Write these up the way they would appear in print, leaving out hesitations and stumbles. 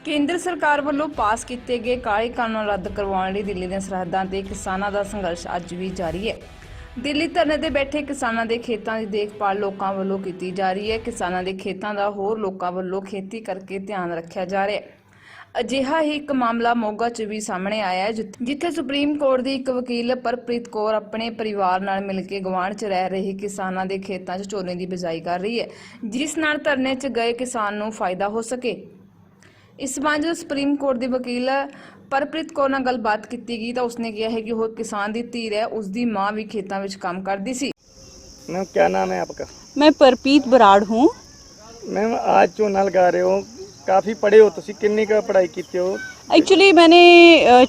ਕੇਂਦਰ ਸਰਕਾਰ ਵੱਲੋਂ ਪਾਸ ਕੀਤੇ ਗਏ ਕਾਲੇ ਕਾਨੂੰਨ ਰੱਦ ਕਰਵਾਉਣ ਲਈ ਦਿੱਲੀ ਦੀਆਂ ਸਰਹੱਦਾਂ ਤੇ ਕਿਸਾਨਾਂ ਦਾ ਸੰਘਰਸ਼ ਅੱਜ ਵੀ ਜਾਰੀ ਹੈ। ਦਿੱਲੀ ਧਰਨੇ ਤੇ ਬੈਠੇ ਕਿਸਾਨਾਂ ਦੇ ਖੇਤਾਂ ਦੀ ਦੇਖਭਾਲ ਲੋਕਾਂ ਵੱਲੋਂ ਕੀਤੀ ਜਾ ਰਹੀ ਹੈ। ਕਿਸਾਨਾਂ ਦੇ ਖੇਤਾਂ ਦਾ ਹੋਰ ਲੋਕਾਂ ਵੱਲੋਂ ਖੇਤੀ ਕਰਕੇ ਧਿਆਨ ਰੱਖਿਆ ਜਾ ਰਿਹਾ ਹੈ। ਅਜਿਹਾ ਹੀ ਇੱਕ ਮਾਮਲਾ ਮੋਗਾ 'ਚ ਵੀ ਸਾਹਮਣੇ ਆਇਆ ਹੈ, ਜਿੱਥੇ ਸੁਪਰੀਮ ਕੋਰਟ ਦੀ ਇੱਕ ਵਕੀਲ ਪਰਪ੍ਰੀਤ ਕੌਰ ਆਪਣੇ ਪਰਿਵਾਰ ਨਾਲ ਮਿਲ ਕੇ ਗਵਾਂਢ 'ਚ ਰਹਿ ਰਹੇ ਕਿਸਾਨਾਂ ਦੇ ਖੇਤਾਂ 'ਚ ਝੋਨੇ ਦੀ ਬਿਜਾਈ ਕਰ ਰਹੀ ਹੈ, ਜਿਸ ਨਾਲ ਧਰਨੇ 'ਚ ਗਏ ਕਿਸਾਨ ਨੂੰ ਫਾਇਦਾ ਹੋ ਸਕੇ। इस संबंध में सुप्रीम कोर्ट की वकील परप्रीत कौर नाल गलबात की गई तो उसने कहा है कि वो किसान की धीर है, उसकी माँ भी खेतों में काम करती सी। मैम क्या नाम है आपका? मैं परप्रीत बराड़ हूँ। मैम आज झोना लगा रहे हो, काफ़ी पढ़े हो, तुसी कितनी का पढ़ाई की हो? एक्चुअली मैंने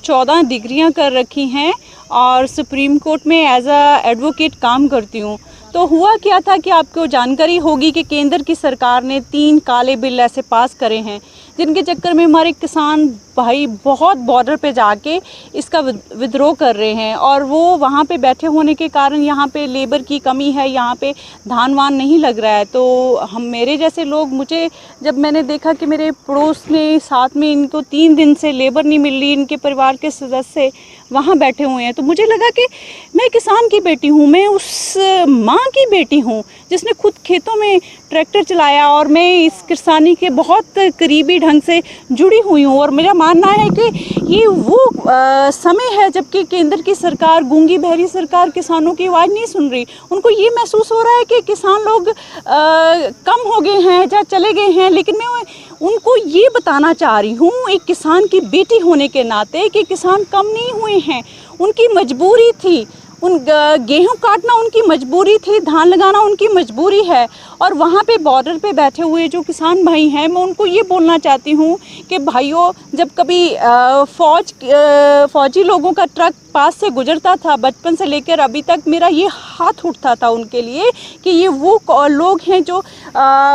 14 डिग्रियाँ कर रखी हैं और सुप्रीम कोर्ट में एज अ एडवोकेट काम करती हूँ। तो हुआ क्या था कि आपको जानकारी होगी कि केंद्र की सरकार ने 3 काले बिल ऐसे पास करे हैं, जिनके चक्कर में हमारे किसान भाई बहुत बॉर्डर पे जाके इसका विद्रोह कर रहे हैं और वो वहाँ पे बैठे होने के कारण यहाँ पे लेबर की कमी है, यहाँ पे धान वान नहीं लग रहा है। तो हम मेरे जैसे लोग, मुझे जब मैंने देखा कि मेरे पड़ोस में साथ में इनको 3 दिन से लेबर नहीं मिल रही, इनके परिवार के सदस्य वहाँ बैठे हुए हैं, तो मुझे लगा कि मैं किसान की बेटी हूँ, मैं उस माँ की बेटी हूँ जिसने खुद खेतों में ट्रैक्टर चलाया और मैं इस किसानी के बहुत करीबी ढंग से जुड़ी हुई हूँ। और मेरा मानना है कि ये वो समय है जबकि केंद्र की सरकार, गूंगी बहरी सरकार किसानों की आवाज़ नहीं सुन रही। उनको ये महसूस हो रहा है कि किसान लोग कम हो गए हैं या चले गए हैं, लेकिन मैं उनको ये बताना चाह रही हूँ एक किसान की बेटी होने के नाते कि किसान कम नहीं हुए हैं, उनकी मजबूरी थी, उन गेहूँ काटना उनकी मजबूरी थी, धान लगाना उनकी मजबूरी है। और वहाँ पे बॉर्डर पे बैठे हुए जो किसान भाई हैं, मैं उनको ये बोलना चाहती हूँ कि भाइयों, जब कभी फौजी लोगों का ट्रक पास से गुजरता था, बचपन से लेकर अभी तक मेरा ये हाथ उठता था उनके लिए कि ये वो लोग हैं जो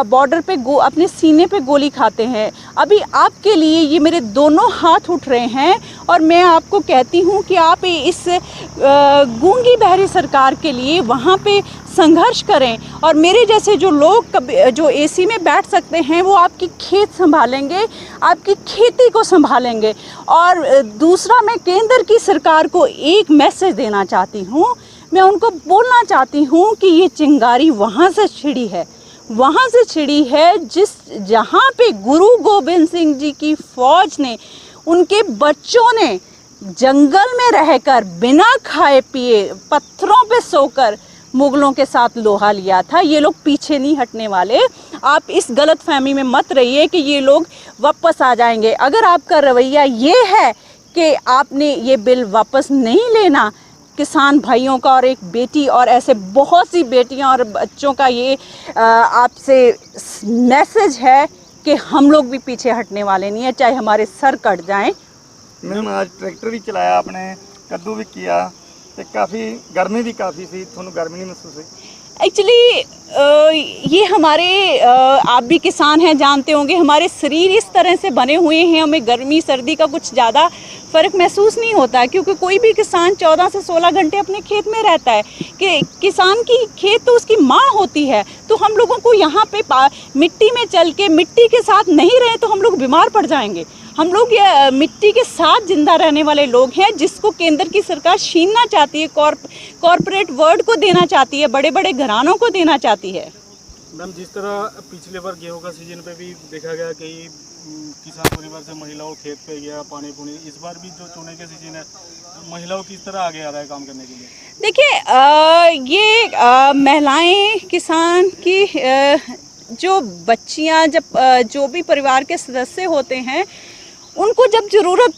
बॉर्डर पे अपने सीने पे गोली खाते हैं। अभी आपके लिए ये मेरे दोनों हाथ उठ रहे हैं और मैं आपको कहती हूँ कि आप इस गूंगी बहरी सरकार के लिए वहाँ पे संघर्ष करें और मेरे जैसे जो लोग जो एसी में बैठ सकते हैं वो आपकी खेत संभालेंगे, आपकी खेती को संभालेंगे। और दूसरा, मैं केंद्र की सरकार को एक मैसेज देना चाहती हूँ, मैं उनको बोलना चाहती हूँ कि ये चिंगारी वहाँ से छिड़ी है, वहाँ से छिड़ी है जहाँ पे गुरु गोबिंद सिंह जी की फौज ने, उनके बच्चों ने जंगल में रहकर बिना खाए पिए पत्थरों पे सोकर मुगलों के साथ लोहा लिया था। ये लोग पीछे नहीं हटने वाले। आप इस गलत फहमी में मत रहिए कि ये लोग वापस आ जाएंगे। अगर आपका रवैया ये है कि आपने ये बिल वापस नहीं लेना, किसान भाइयों का और एक बेटी और ऐसे बहुत सी बेटियां और बच्चों का ये आपसे मैसेज है कि हम लोग भी पीछे हटने वाले नहीं है, चाहे हमारे सर कट जाएं। मैम आज ट्रैक्टर भी चलाया आपने, कद्दू भी किया, तो काफ़ी गर्मी भी काफ़ी थी, थोड़ा गर्मी नहीं महसूस हुई? एक्चुअली ये हमारे आप भी किसान हैं, जानते होंगे, हमारे शरीर इस तरह से बने हुए हैं, हमें गर्मी सर्दी का कुछ ज़्यादा फ़र्क महसूस नहीं होता है, क्योंकि कोई भी किसान 14 से 16 घंटे अपने खेत में रहता है। कि किसान की खेत तो उसकी माँ होती है, तो हम लोगों को यहाँ पे मिट्टी में चल के मिट्टी के साथ नहीं रहे तो हम लोग बीमार पड़ जाएंगे। हम लोग ये मिट्टी के साथ जिंदा रहने वाले लोग हैं, जिसको केंद्र की सरकार छीनना चाहती है, कॉरपोरेट वर्ल्ड को देना चाहती है, बड़े बड़े घरानों को देना चाहती है। मैम जिस तरह पिछले बार गेहूं का सीजन पे भी देखा गया कि किसान परिवार से महिलाओं खेत पे गया पानी पुनी, इस बार भी जो चुने के सीजन है महिलाओं किस तरह आगे आ रहा है काम करने के लिए? देखिए ये महिलाएं किसान की जो बच्चियां, जब जो भी परिवार के सदस्य होते हैं, उनको जब ज़रूरत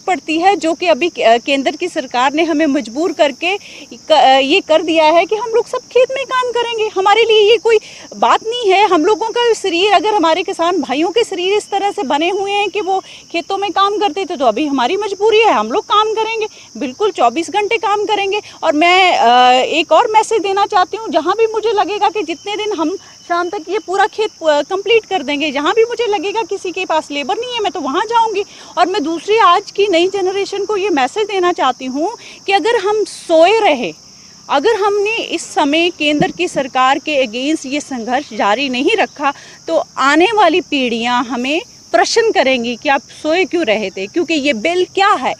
पड़ती है, जो कि अभी केंद्र की सरकार ने हमें मजबूर करके ये कर दिया है कि हम लोग सब खेत में काम करेंगे। हमारे लिए ये कोई बात नहीं है। हम लोगों का शरीर, अगर हमारे किसान भाइयों के शरीर इस तरह से बने हुए हैं कि वो खेतों में काम करते थे, तो अभी हमारी मजबूरी है, हम लोग काम करेंगे, बिल्कुल 24 घंटे काम करेंगे। और मैं एक और मैसेज देना चाहती हूँ, जहाँ भी मुझे लगेगा कि जितने दिन हम शाम तक ये पूरा खेत कंप्लीट कर देंगे, जहाँ भी मुझे लगेगा किसी के पास लेबर नहीं है, मैं तो वहाँ जाऊँगी। और मैं दूसरी आज की नई जनरेशन को ये मैसेज देना चाहती हूँ कि अगर हम सोए रहे, अगर हमने इस समय केंद्र की सरकार के अगेंस्ट ये संघर्ष जारी नहीं रखा, तो आने वाली पीढ़ियाँ हमें प्रश्न करेंगी कि आप सोए क्यों रहे थे, क्योंकि ये बिल क्या है?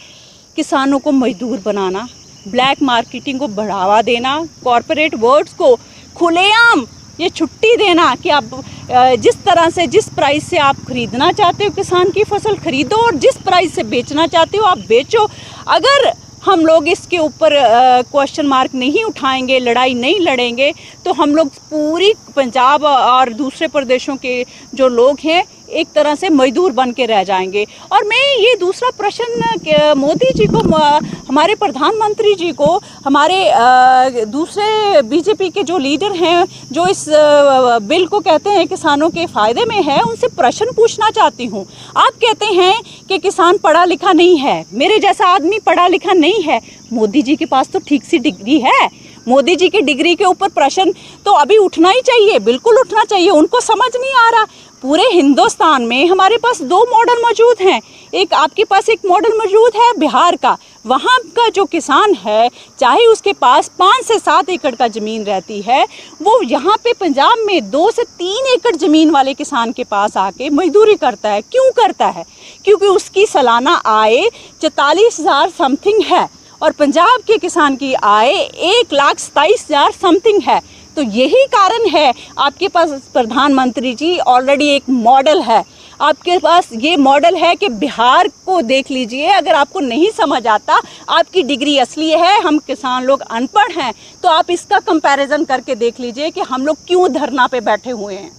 किसानों को मजदूर बनाना, ब्लैक मार्केटिंग को बढ़ावा देना, कॉरपोरेट वर्ड्स को खुलेआम ये छुट्टी देना कि आप जिस तरह से, जिस प्राइस से आप खरीदना चाहते हो किसान की फसल खरीदो और जिस प्राइस से बेचना चाहते हो आप बेचो। अगर हम लोग इसके ऊपर क्वेश्चन मार्क नहीं उठाएंगे, लड़ाई नहीं लड़ेंगे, तो हम लोग पूरी पंजाब और दूसरे प्रदेशों के जो लोग हैं एक तरह से मजदूर बन के रह जाएंगे। और मैं ये दूसरा प्रश्न मोदी जी को, हमारे प्रधानमंत्री जी को, हमारे दूसरे बीजेपी के जो लीडर हैं जो इस बिल को कहते हैं किसानों के फ़ायदे में है, उनसे प्रश्न पूछना चाहती हूँ। आप कहते हैं कि किसान पढ़ा लिखा नहीं है, मेरे जैसा आदमी पढ़ा लिखा नहीं है। मोदी जी के पास तो ठीक सी डिग्री है। मोदी जी की डिग्री के ऊपर प्रश्न तो अभी उठना ही चाहिए, बिल्कुल उठना चाहिए। उनको समझ नहीं आ रहा। पूरे हिंदुस्तान में हमारे पास 2 मॉडल मौजूद हैं। एक आपके पास एक मॉडल मौजूद है बिहार का। वहाँ का जो किसान है, चाहे उसके पास 5 से 7 एकड़ का ज़मीन रहती है, वो यहाँ पे पंजाब में 2 से 3 एकड़ ज़मीन वाले किसान के पास आके मजदूरी करता है। क्यों करता है? क्योंकि उसकी सालाना आय 44,000 समथिंग है और पंजाब के किसान की आय 1,27,000 समथिंग है। तो यही कारण है आपके पास प्रधानमंत्री जी ऑलरेडी एक मॉडल है। आपके पास ये मॉडल है कि बिहार को देख लीजिए। अगर आपको नहीं समझ आता, आपकी डिग्री असली है, हम किसान लोग अनपढ़ हैं, तो आप इसका कंपैरिजन करके देख लीजिए कि हम लोग क्यों धरना पे बैठे हुए हैं।